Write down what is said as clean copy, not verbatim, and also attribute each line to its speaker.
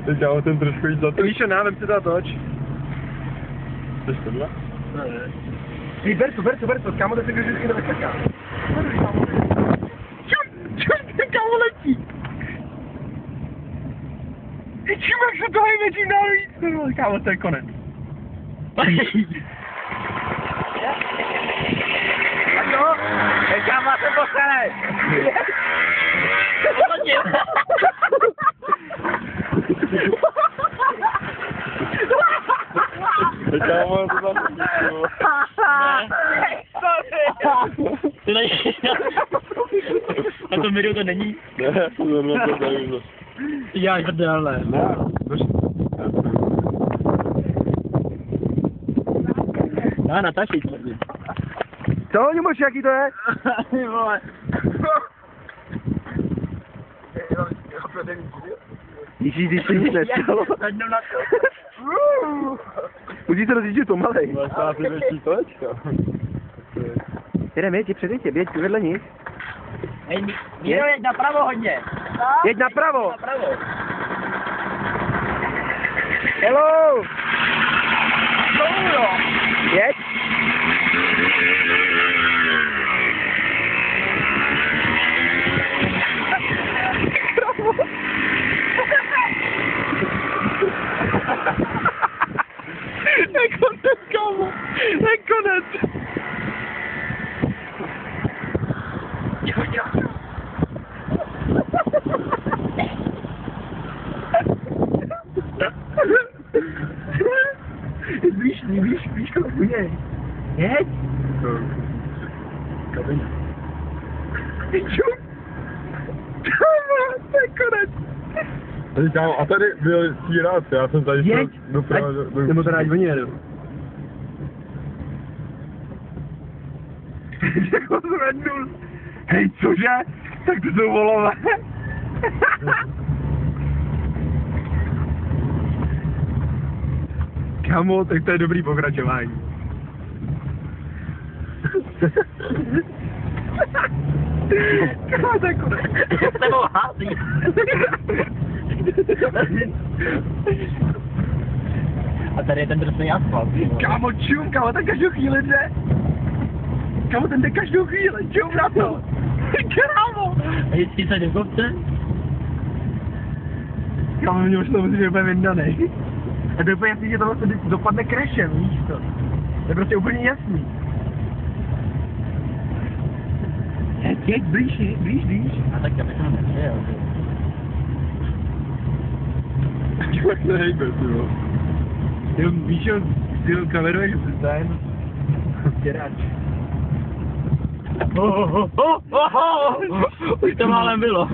Speaker 1: Teď já ten trošku jít za to.
Speaker 2: Víš, návem si to toč.
Speaker 1: Chceš tohle?
Speaker 2: Hej, ber to, kámo, to se vždycky nevyskaká. Čum, ten kámo letí. Hej, čum, jak se toho větší navíc, kámo, to je konec.
Speaker 3: A to? Kámo, se pochale.
Speaker 1: Kámo, to tam nevíš.
Speaker 3: Ty není. Na tom videu to není?
Speaker 1: Ne, to zrovna to tady.
Speaker 3: Já prdele.
Speaker 1: Ne,
Speaker 3: Já natáčej.
Speaker 2: Co, Nimoš, jaký to je?
Speaker 3: Ty vole.
Speaker 2: Ježíš, když se nic nestalo. Musíš se rozjíždět pomalej.
Speaker 1: máš tam ty větší kolečka.
Speaker 2: Jdem, běž vedle nich.
Speaker 3: Hej, Míro, jeď napravo hodně.
Speaker 2: Jeď napravo.
Speaker 3: Napravo.
Speaker 2: Hello. Jeď.
Speaker 1: Nekonec, kámo. Nekonec.
Speaker 2: Víš, kolik bude. Jeď.
Speaker 1: Kabina.
Speaker 2: Čum. Kámo, to je konec.
Speaker 1: Tady, kámo, a tady byl stírat, já jsem tady
Speaker 2: Jeď.
Speaker 1: doprava.
Speaker 2: Nebo teda ať oni jedou. Jak ho zvednul. Hej, cože? Tak to jsou volové. Kamo, tak to je dobrý pokračování. Kamo, to je konec.
Speaker 3: S tebou hází. A tady je ten drsný asfalt.
Speaker 2: Kámo, čum, kámo, ten každou chvíli jde. Kámo, ten jde každou chvíli, čum na to. Kámo.
Speaker 3: A jestli se nekopce?
Speaker 2: Kámo, mě už to musí být úplně vyndanej. A to je úplně jasný, že tohle se dopadne crashem, víš to. To je prostě úplně jasný. Jeď, blíž.
Speaker 3: A tak já bych to nepřijel.
Speaker 1: Jak se hejbe, ty jo.
Speaker 2: Ty víš, ty ho kameruješ, ten děrač.
Speaker 3: Už to málem bylo.